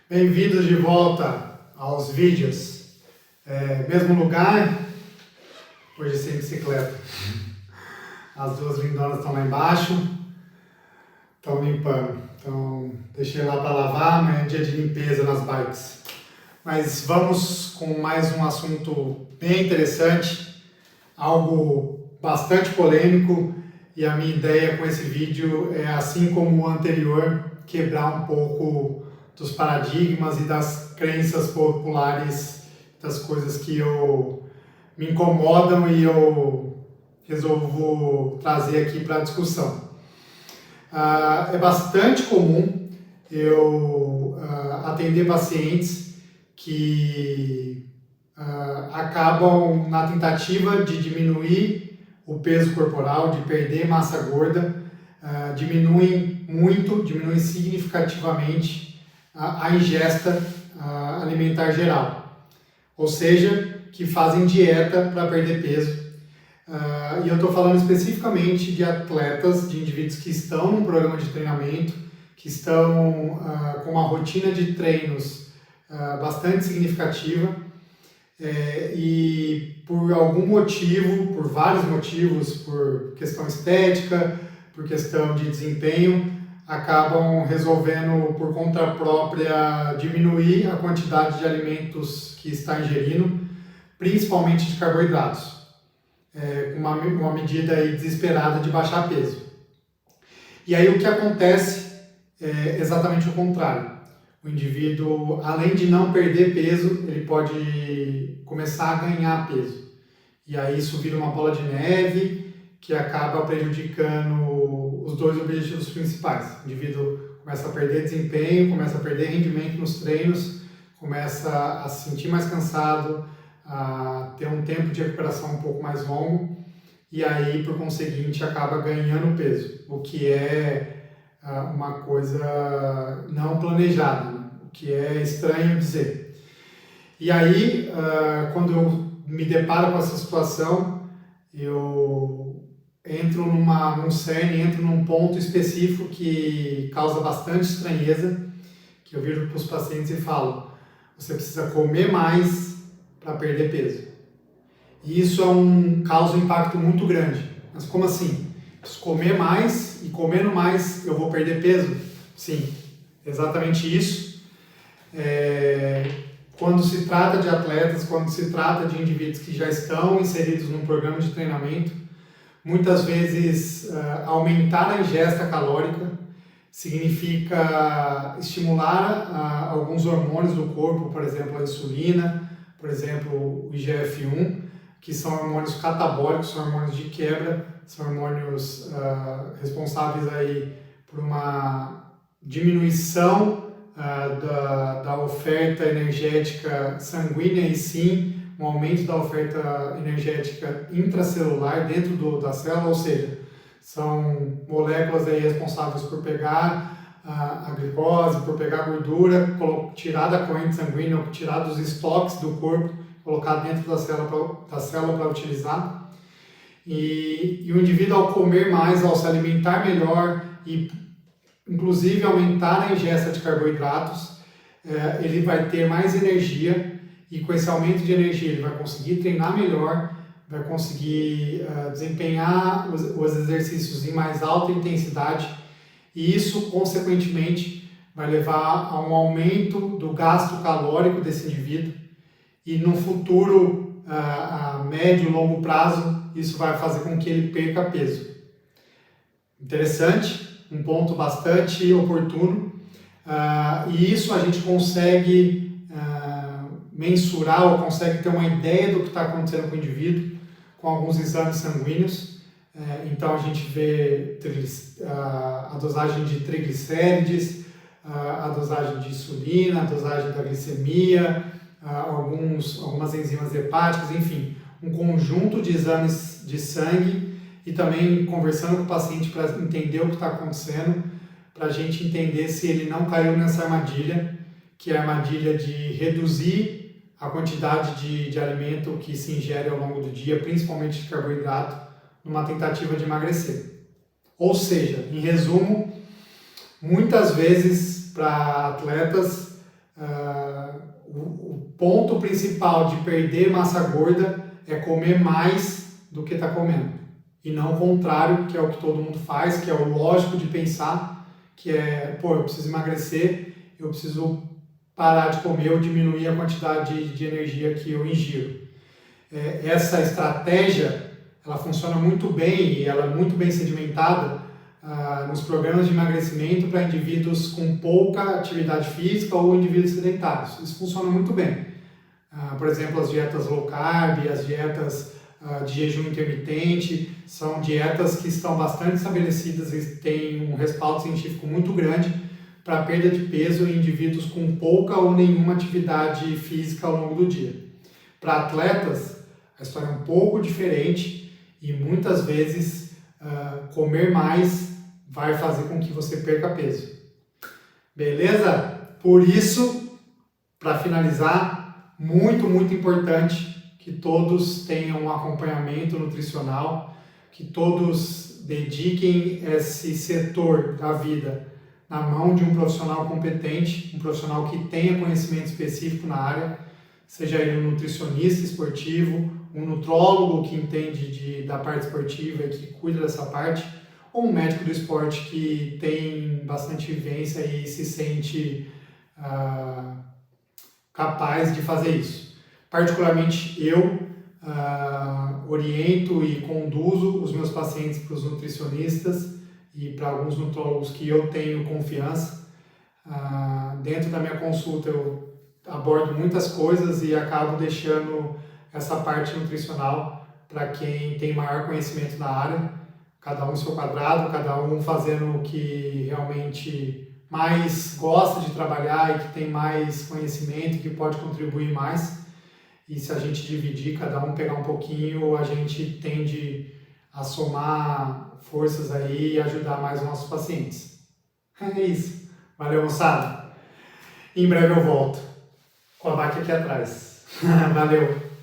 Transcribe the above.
Bem-vindos de volta aos vídeos. Mesmo lugar, hoje sem bicicleta. As duas lindonas estão lá embaixo, estão limpando. Então, deixei lá para lavar, amanhã é dia de limpeza nas bikes. Mas vamos com mais um assunto bem interessante, algo bastante polêmico, e a minha ideia com esse vídeo é, assim como o anterior, quebrar um pouco dos paradigmas e das crenças populares, das coisas que me incomodam e eu resolvo trazer aqui para a discussão. É bastante comum eu atender pacientes que acabam na tentativa de diminuir o peso corporal, de perder massa gorda, diminuem significativamente a ingesta alimentar geral, ou seja, que fazem dieta para perder peso. E eu estou falando especificamente de atletas, de indivíduos que estão num programa de treinamento, que estão com uma rotina de treinos bastante significativa, e por algum motivo, por vários motivos, por questão estética, por questão de desempenho, acabam resolvendo por conta própria diminuir a quantidade de alimentos que está ingerindo, principalmente de carboidratos, com uma medida aí desesperada de baixar peso. E aí o que acontece é exatamente o contrário. O indivíduo, além de não perder peso, ele pode começar a ganhar peso. E aí isso vira uma bola de neve que acaba prejudicando os dois objetivos principais. O indivíduo começa a perder desempenho, começa a perder rendimento nos treinos, começa a se sentir mais cansado, a ter um tempo de recuperação um pouco mais longo e aí, por conseguinte, acaba ganhando peso, o que é uma coisa não planejada, né? O que é estranho dizer. E aí, quando eu me deparo com essa situação, eu entro num cerne, entro num ponto específico que causa bastante estranheza, que eu viro para os pacientes e falo: você precisa comer mais para perder peso. E isso causa um impacto muito grande. Mas como assim? Preciso comer mais e comendo mais eu vou perder peso? Sim, exatamente isso. Quando se trata de atletas, quando se trata de indivíduos que já estão inseridos num programa de treinamento, muitas vezes aumentar a ingesta calórica significa estimular alguns hormônios do corpo, por exemplo, a insulina, por exemplo, o IGF-1, que são hormônios catabólicos, são hormônios de quebra, são hormônios responsáveis aí por uma diminuição da oferta energética sanguínea e sim um aumento da oferta energética intracelular dentro da célula, ou seja, são moléculas aí responsáveis por pegar a glicose, por pegar a gordura, tirar da corrente sanguínea, tirar dos estoques do corpo, colocar dentro da célula para utilizar. E o indivíduo, ao comer mais, ao se alimentar melhor e inclusive aumentar a ingesta de carboidratos, ele vai ter mais energia e com esse aumento de energia ele vai conseguir treinar melhor, vai conseguir desempenhar os exercícios em mais alta intensidade e isso, consequentemente, vai levar a um aumento do gasto calórico desse indivíduo e no futuro, a médio e longo prazo, isso vai fazer com que ele perca peso. Interessante, um ponto bastante oportuno, e isso a gente consegue mensurar ou consegue ter uma ideia do que está acontecendo com o indivíduo com alguns exames sanguíneos. Então a gente vê a dosagem de triglicérides, a dosagem de insulina, a dosagem da glicemia, algumas enzimas hepáticas, enfim, um conjunto de exames de sangue e também conversando com o paciente para entender o que está acontecendo, para a gente entender se ele não caiu nessa armadilha, que é a armadilha de reduzir a quantidade de alimento que se ingere ao longo do dia, principalmente de carboidrato, numa tentativa de emagrecer. Ou seja, em resumo, muitas vezes para atletas ponto principal de perder massa gorda é comer mais do que está comendo. E não o contrário, que é o que todo mundo faz, que é o lógico de pensar, que é, pô, eu preciso emagrecer, eu preciso parar de comer ou diminuir a quantidade de energia que eu ingiro. Essa estratégia, ela funciona muito bem e ela é muito bem sedimentada nos programas de emagrecimento para indivíduos com pouca atividade física ou indivíduos sedentários. Isso funciona muito bem. Por exemplo, as dietas low carb, as dietas de jejum intermitente, são dietas que estão bastante estabelecidas e têm um respaldo científico muito grande para perda de peso em indivíduos com pouca ou nenhuma atividade física ao longo do dia. Para atletas, a história é um pouco diferente e muitas vezes comer mais vai fazer com que você perca peso. Beleza? Por isso, para finalizar, muito importante que todos tenham um acompanhamento nutricional, que todos dediquem esse setor da vida na mão de um profissional competente, um profissional que tenha conhecimento específico na área, seja ele um nutricionista esportivo, um nutrólogo que entende da parte esportiva e que cuida dessa parte, ou um médico do esporte que tem bastante vivência e se sente capaz de fazer isso. Particularmente eu oriento e conduzo os meus pacientes para os nutricionistas e para alguns nutrólogos que eu tenho confiança. Dentro da minha consulta eu abordo muitas coisas e acabo deixando essa parte nutricional para quem tem maior conhecimento na área, cada um seu quadrado, cada um fazendo o que realmente mais gosta de trabalhar e que tem mais conhecimento, que pode contribuir mais. E se a gente dividir, cada um pegar um pouquinho, a gente tende a somar forças aí e ajudar mais os nossos pacientes. É isso. Valeu, moçada. Em breve eu volto com a vaca aqui atrás. Valeu.